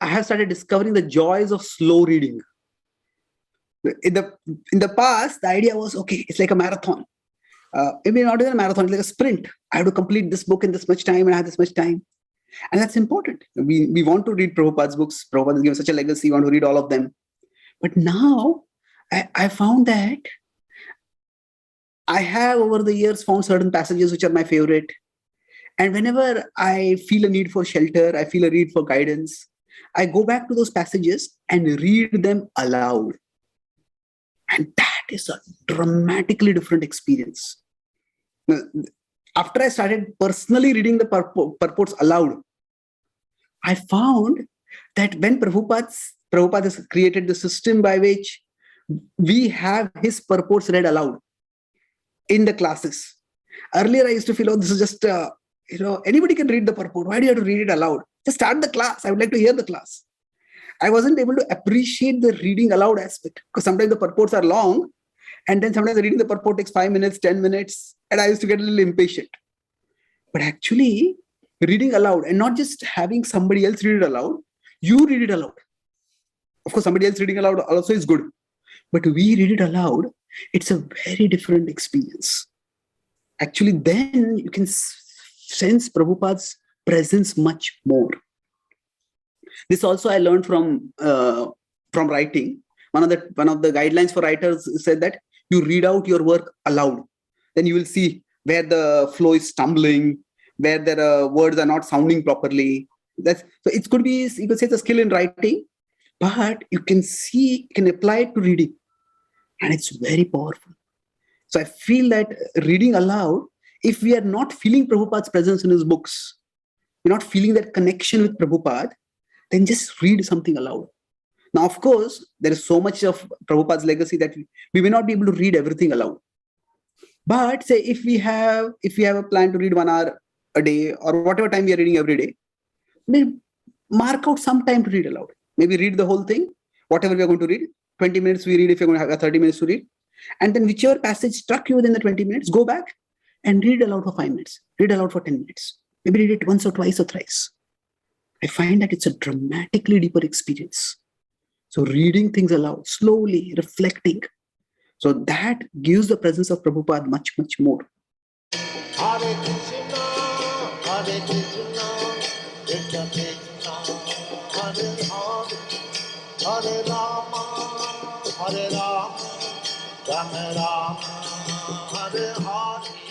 I have started discovering the joys of slow reading. In the past, the idea was, okay, it's like a marathon. Maybe not even a marathon, it's like a sprint. I have to complete this book in this much time and I have this much time. And that's important. We want to read Prabhupada's books. Prabhupada has given such a legacy. We want to read all of them. But now I found that I have over the years found certain passages which are my favorite. And whenever I feel a need for shelter, I feel a need for guidance, I go back to those passages and read them aloud. And that is a dramatically different experience. After I started personally reading the purports aloud, I found that when Prabhupada has created the system by which we have his purports read aloud in the classes. Earlier, I used to feel, oh, this is just, anybody can read the purport. Why do you have to read it aloud? Just start the class. I would like to hear the class. I wasn't able to appreciate the reading aloud aspect because sometimes the purports are long and then sometimes reading the purport takes 5 minutes, 10 minutes, and I used to get a little impatient. But actually, reading aloud and not just having somebody else read it aloud, you read it aloud. Of course, somebody else reading aloud also is good. But we read it aloud, it's a very different experience. Actually, then you can sense Prabhupada's presence much more. This also I learned from writing. One of the guidelines for writers said that you read out your work aloud. Then you will see where the flow is stumbling, where the words are not sounding properly. So it could be, you could say it's a skill in writing, but you can apply it to reading. And it's very powerful. So I feel that reading aloud, if we are not feeling Prabhupada's presence in his books, we're not feeling that connection with Prabhupada, then just read something aloud. Now, of course, there is so much of Prabhupada's legacy that we may not be able to read everything aloud. But say if we have a plan to read 1 hour a day or whatever time we are reading every day, maybe mark out some time to read aloud. Maybe read the whole thing, whatever we are going to read. 20 minutes we read if you're going to have 30 minutes to read. And then whichever passage struck you within the 20 minutes, go back and read aloud for 5 minutes. Read aloud for 10 minutes. Maybe read it once or twice or thrice. I find that it's a dramatically deeper experience. So reading things aloud, slowly, reflecting. So that gives the presence of Prabhupada much, much more. Hare Krishna, Hare Krishna, Krishna Krishna, Hare Hare, Hare Rama, Hare Rama, Rama Rama, Hare Hare.